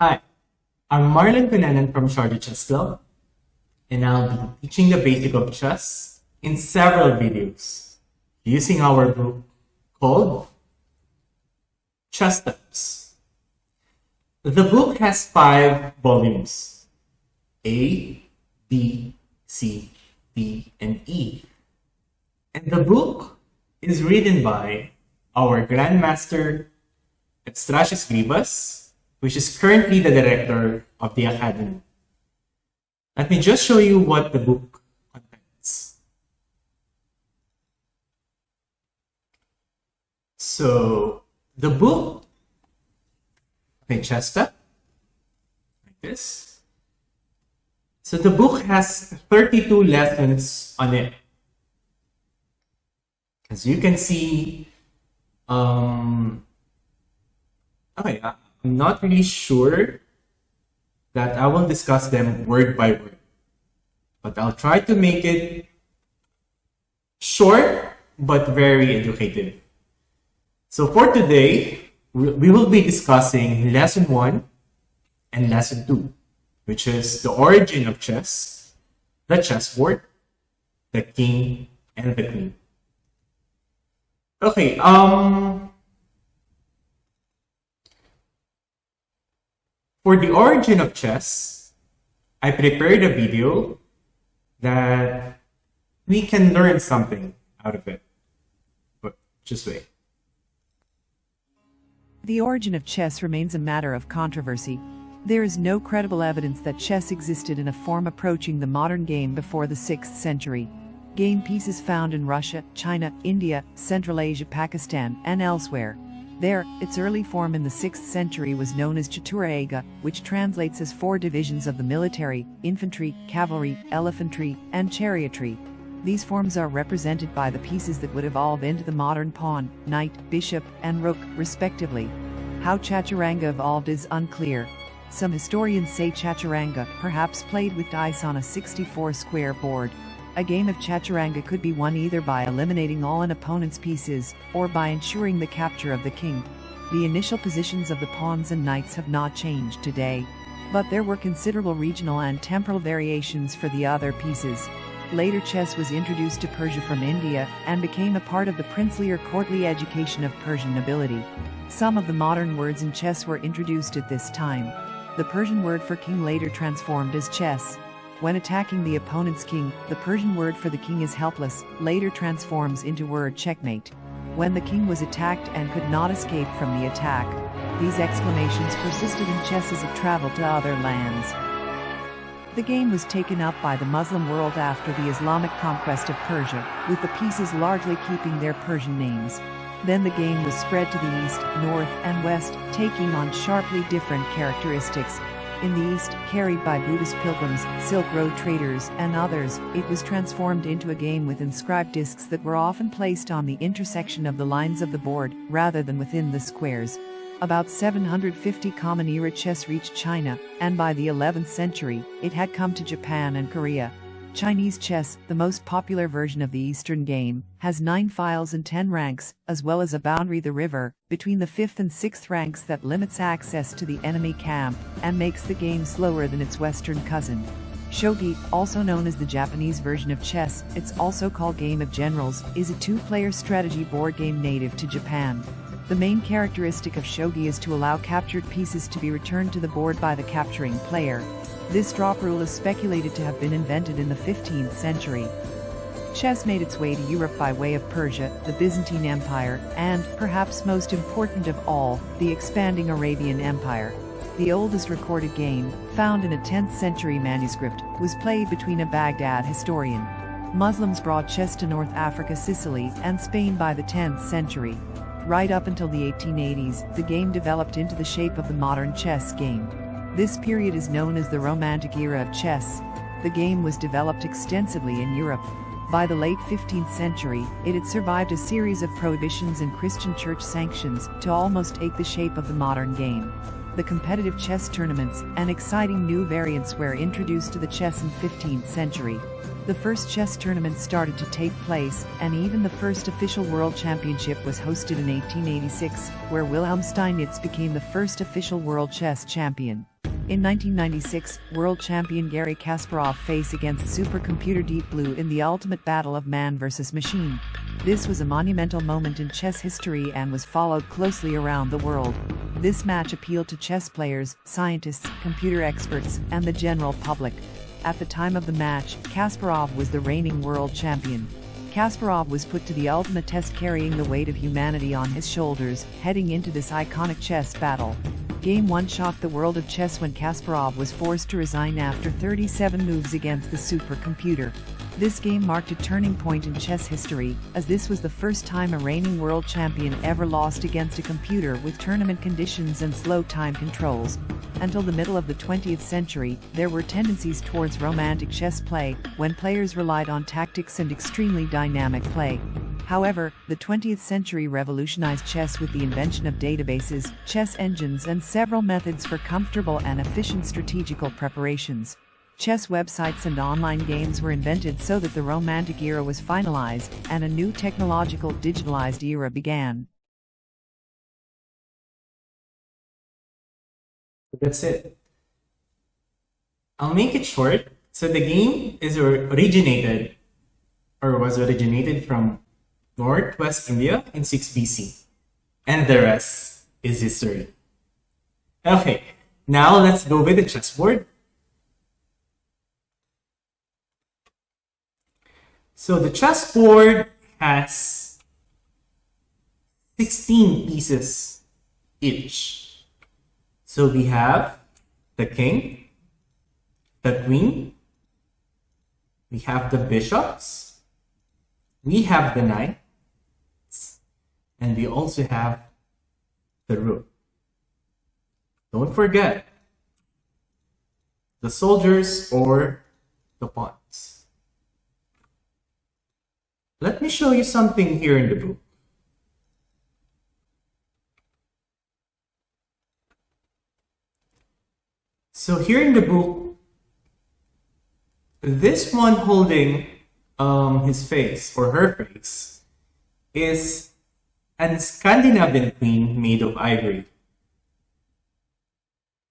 Hi, I'm Marlon Cunanan from Sharjah Chess Club, and I'll be teaching the basic of chess in several videos using our book called Chess Steps. The book has 5 volumes: A, B, C, D, and E. And the book is written by our Grandmaster Srivas, which is currently the director of the Academy. Let me just show you what the book contains. So, the book, Chester, like this. So the book has 32 lessons on it. As you can see, I'm not really sure that I will discuss them word by word, but I'll try to make it short but very educative. So for today, we will be discussing lesson 1 and lesson 2, which is the origin of chess, the chessboard, the king, and the queen. Okay, for the origin of chess, I prepared a video that we can learn something out of it. But just wait. The origin of chess remains a matter of controversy. There is no credible evidence that chess existed in a form approaching the modern game before the 6th century. Game pieces found in Russia, China, India, Central Asia, Pakistan, and elsewhere. There, its early form in the 6th century was known as Chaturanga, which translates as 4 divisions of the military: infantry, cavalry, elephantry, and chariotry. These forms are represented by the pieces that would evolve into the modern pawn, knight, bishop, and rook, respectively. How Chaturanga evolved is unclear. Some historians say Chaturanga perhaps played with dice on a 64-square board. A game of Chaturanga could be won either by eliminating all an opponent's pieces, or by ensuring the capture of the king. The initial positions of the pawns and knights have not changed today, but there were considerable regional and temporal variations for the other pieces. Later chess was introduced to Persia from India, and became a part of the princely or courtly education of Persian nobility. Some of the modern words in chess were introduced at this time. The Persian word for king later transformed as chess. When attacking the opponent's king, the Persian word for the king is helpless, later transforms into word checkmate. When the king was attacked and could not escape from the attack, these exclamations persisted in chess as it traveled to other lands. The game was taken up by the Muslim world after the Islamic conquest of Persia, with the pieces largely keeping their Persian names. Then the game was spread to the east, north, and west, taking on sharply different characteristics. In the east, carried by Buddhist pilgrims, Silk Road traders, and others, it was transformed into a game with inscribed discs that were often placed on the intersection of the lines of the board, rather than within the squares. About 750 Common Era chess reached China, and by the 11th century, it had come to Japan and Korea. Chinese chess, the most popular version of the Eastern game, has 9 files and 10 ranks, as well as a boundary, the river, between the 5th and 6th ranks that limits access to the enemy camp, and makes the game slower than its Western cousin. Shogi, also known as the Japanese version of chess, it's also called Game of Generals, is a 2-player strategy board game native to Japan. The main characteristic of shogi is to allow captured pieces to be returned to the board by the capturing player. This drop rule is speculated to have been invented in the 15th century. Chess made its way to Europe by way of Persia, the Byzantine Empire, and, perhaps most important of all, the expanding Arabian Empire. The oldest recorded game, found in a 10th century manuscript, was played between a Baghdad historian. Muslims brought chess to North Africa, Sicily, and Spain by the 10th century. Right up until the 1880s, the game developed into the shape of the modern chess game. This period is known as the Romantic era of chess. The game was developed extensively in Europe. By the late 15th century, it had survived a series of prohibitions and Christian church sanctions to almost take the shape of the modern game. The competitive chess tournaments and exciting new variants were introduced to the chess in 15th century. The first chess tournament started to take place, and even the first official World Championship was hosted in 1886, where Wilhelm Steinitz became the first official world chess champion. In 1996, world champion Garry Kasparov faced against supercomputer Deep Blue in the ultimate battle of man versus machine. This was a monumental moment in chess history and was followed closely around the world. This match appealed to chess players, scientists, computer experts, and the general public. At the time of the match, Kasparov was the reigning world champion. Kasparov was put to the ultimate test, carrying the weight of humanity on his shoulders, heading into this iconic chess battle. Game 1 shocked the world of chess when Kasparov was forced to resign after 37 moves against the supercomputer. This game marked a turning point in chess history, as this was the first time a reigning world champion ever lost against a computer with tournament conditions and slow time controls. Until the middle of the 20th century, there were tendencies towards romantic chess play, when players relied on tactics and extremely dynamic play. However, the 20th century revolutionized chess with the invention of databases, chess engines, and several methods for comfortable and efficient strategical preparations. Chess websites and online games were invented so that the Romantic era was finalized, and a new technological digitalized era began. That's it. I'll make it short. So the game is originated from Northwest India in 6 BC. And the rest is history. Okay, now let's go with the chessboard. So the chessboard has 16 pieces each. So we have the king, the queen, we have the bishops, we have the knights, and we also have the rook. Don't forget the soldiers or the pawns. Let me show you something here in the book. So here in the book, this one holding his face or her face is a Scandinavian queen made of ivory.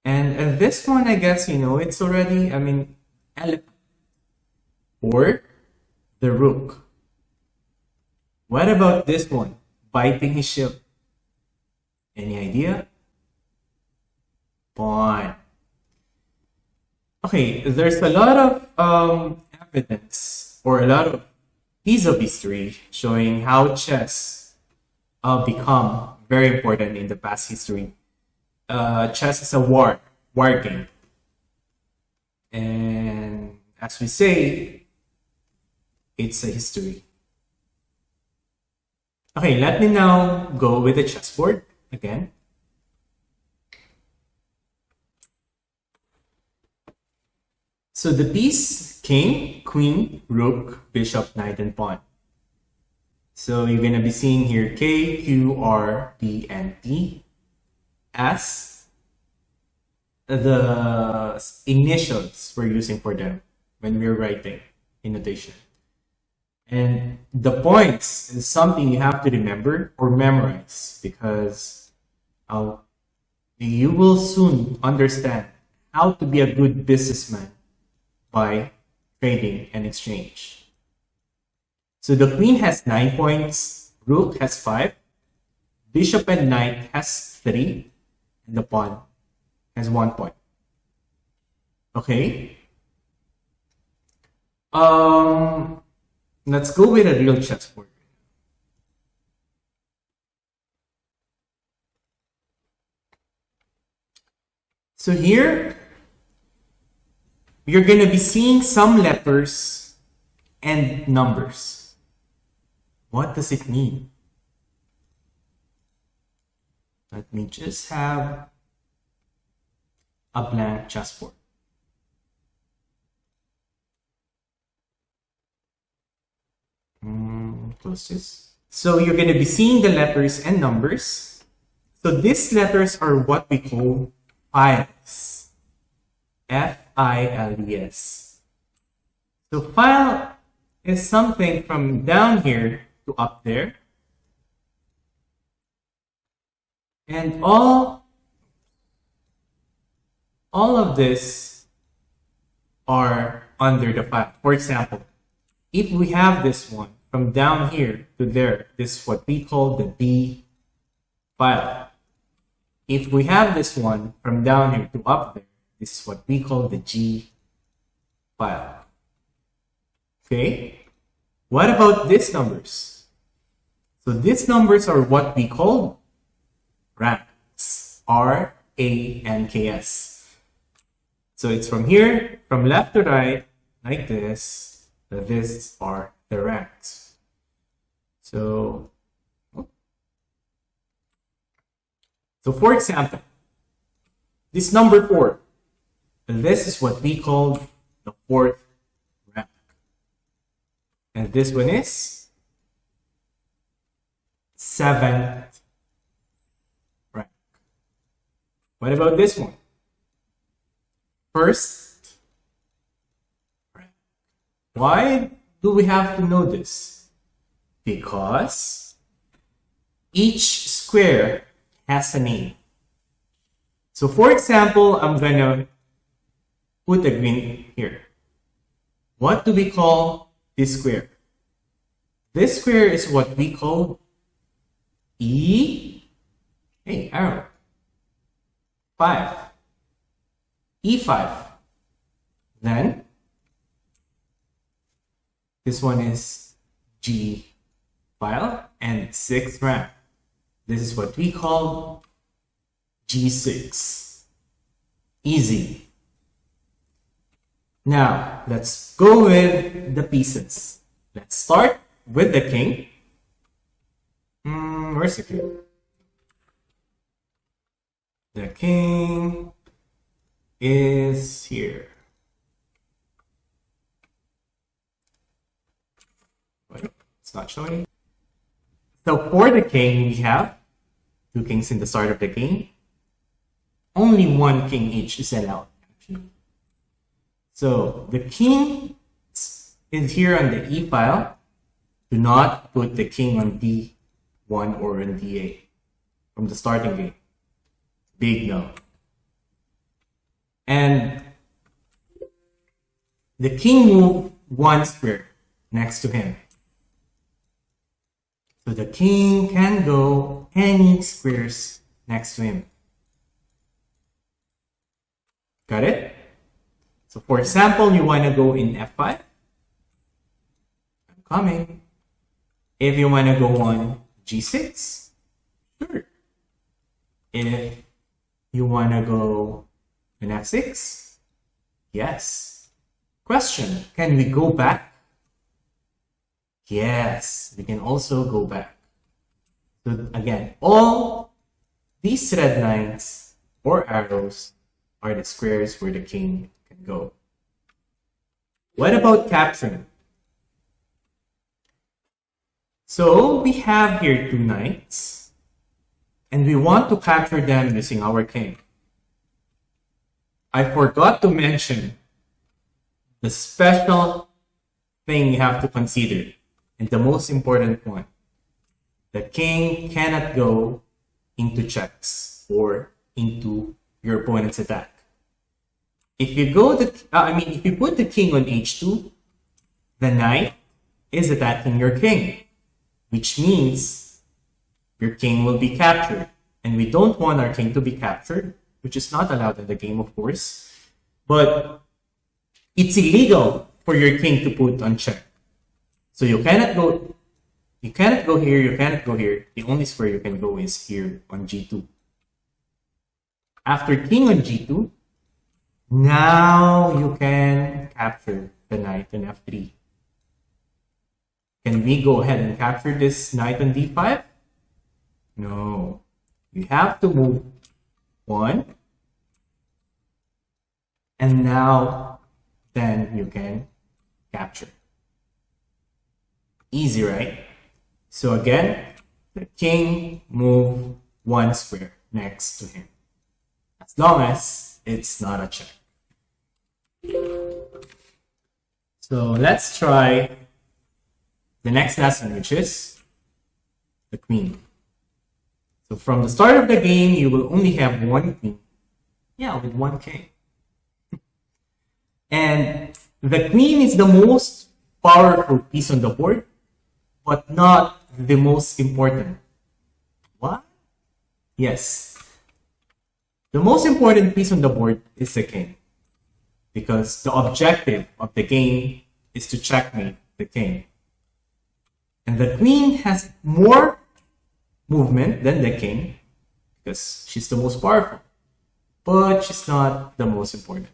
And this one, I guess, it's already, elephant or the rook. What about this one? Biting his ship. Any idea? Pawn. Okay, there's a lot of evidence or a lot of piece of history showing how chess become very important in the past history. Chess is a war game. And as we say, it's a history. Okay, let me now go with the chessboard again. So the piece, king, queen, rook, bishop, knight, and pawn. So you're going to be seeing here K, Q, R, P, and T as the initials we're using for them when we're writing in notation. And the points is something you have to remember or memorize, because you will soon understand how to be a good businessman by trading and exchange. So the queen has 9 points, rook has 5, bishop and knight has 3, and the pawn has 1 point. Okay. Let's go with a real chessboard. So here, you're going to be seeing some letters and numbers. What does it mean? Let me just have a blank chessboard. Close this. So you're going to be seeing the letters and numbers. So these letters are what we call files. F-I-L-E-S. So file is something from down here to up there. And all of this are under the file. For example, if we have this one from down here to there, this is what we call the D file. If we have this one from down here to up there, this is what we call the G file. Okay? What about these numbers? So these numbers are what we call ranks. R-A-N-K-S. So it's from here, from left to right, like this. These are the ranks. So for example, this number 4, this is what we call the 4th rank. And this one is 7th rank. What about this one? 1st rank. Why do we have to know this? Because each square has a name. So for example, I'm gonna put a green here. What do we call this square? This square is what we call arrow, 5. E5. Then this one is G file and 6th rank. This is what we call G6. Easy. Now, let's go with the pieces. Let's start with the king. Where's the king? The king is here. Wait, it's not showing. So for the king, we have 2 kings in the start of the game. Only 1 king each is allowed, actually. So the king is here on the E file. Do not put the king on D1 or on D8 from the starting game. Big no. And the king moved 1 square next to him. So the king can go any squares next to him. Got it? So for example, you want to go in F5. I'm coming. If you want to go on G6, sure. If you want to go in F6, yes. Question, can we go back? Yes, we can also go back. So again, all these red lines or arrows are the squares where the king can go. What about capturing? So we have here 2 knights, and we want to capture them using our king. I forgot to mention the special thing you have to consider, and the most important one. The king cannot go into checks or into your opponent's attack. If you if you put the king on H2, the knight is attacking your king, which means your king will be captured. And we don't want our king to be captured, which is not allowed in the game, of course. But it's illegal for your king to put on check. So you cannot go here, you cannot go here. The only square you can go is here on G2. After king on G2, now you can capture the knight on F3. Can we go ahead and capture this knight on D5? No. You have to move 1. And now, then you can capture. Easy, right? So again, the king move 1 square next to him. As long as it's not a check. So let's try the next lesson, which is the queen. So from the start of the game, you will only have one queen. Yeah, with one king. And the queen is the most powerful piece on the board, but not the most important. What? Yes. The most important piece on the board is the king, because the objective of the game is to checkmate the king. And the queen has more movement than the king because she's the most powerful, but she's not the most important.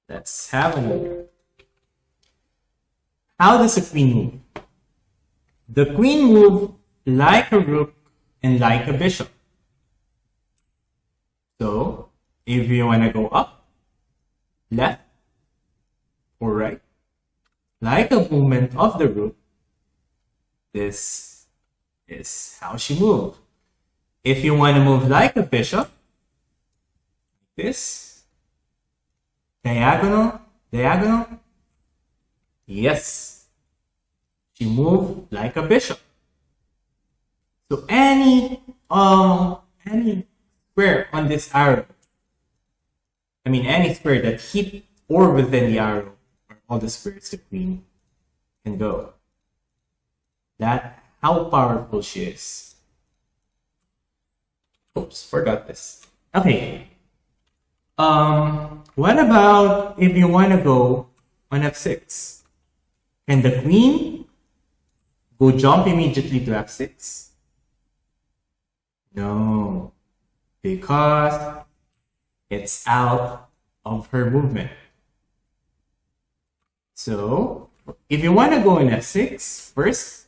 Let's have a look. How does the queen move? The queen moves like a rook and like a bishop. So if you want to go up, left, or right, like a movement of the rook, this is how she moves. If you want to move like a bishop, this, diagonal, diagonal, yes, she moves like a bishop. So any square on this arrow, any square that hit or within the arrow, are all the squares the queen can go. That's how powerful she is. Oops, forgot this. Okay. What about if you want to go on f6? Can the queen go jump immediately to f6? No, because it's out of her movement. So if you want to go in f6 first,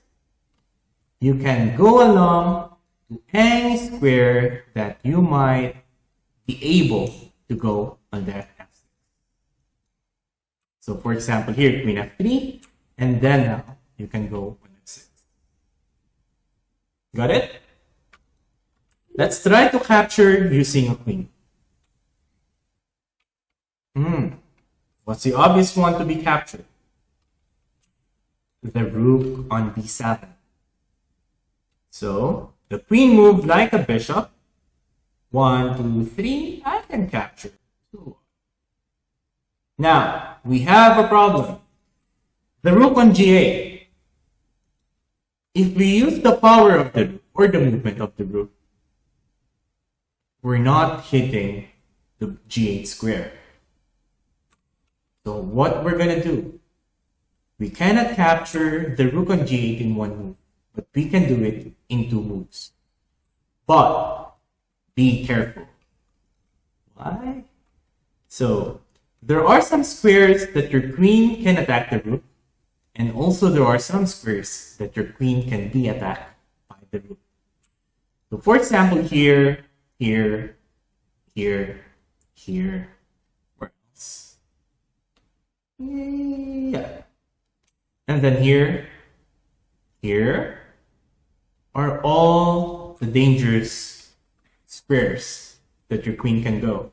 you can go along to any square that you might be able to go on that f6. So for example, here queen f3, and then now you can go on f6. Got it? Let's try to capture using a queen. What's the obvious one to be captured? The rook on b7. So the queen moved like a bishop. 1, 2, 3. I can capture 2. Now we have a problem. The rook on g8. If we use the power of the rook or the movement of the rook, we're not hitting the g8 square. So what we're gonna do? We cannot capture the rook on g8 in one move, but we can do it in 2 moves. But be careful. Why? So there are some squares that your queen can attack the rook, and also there are some squares that your queen can be attacked by the rook. So for example, here, here, here, where else? Yeah. And then here are all the dangerous squares that your queen can go.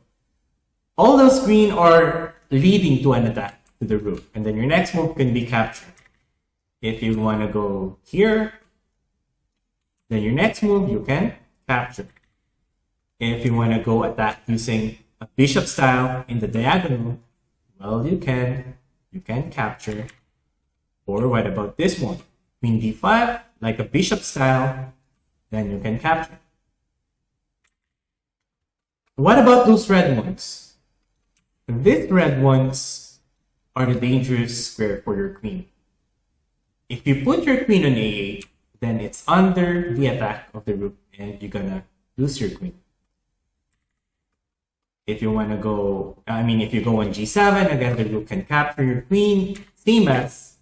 All those queens are leading to an attack to the rook, and then your next move can be captured. If you want to go here, then your next move you can capture. If you want to go attack using a bishop style in the diagonal, well, you can capture. Or what about this one? Queen d5, like a bishop style, then you can capture. What about those red ones? These red ones are the dangerous square for your queen. If you put your queen on a8, then it's under the attack of the rook and you're gonna lose your queen. If you want to go, if you go on g7, again, the rook can capture your queen, same as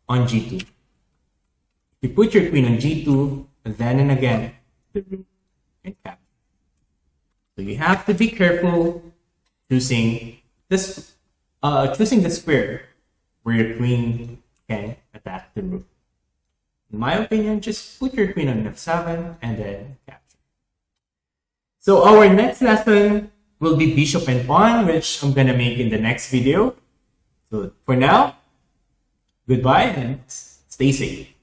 on g2. If you put your queen on g2, then and again, the rook can capture. So you have to be careful choosing this, choosing the square where your queen can attack the rook. In my opinion, just put your queen on f7 and then capture. So our next lesson will be bishop and pawn, which I'm gonna make in the next video. So for now, goodbye and stay safe.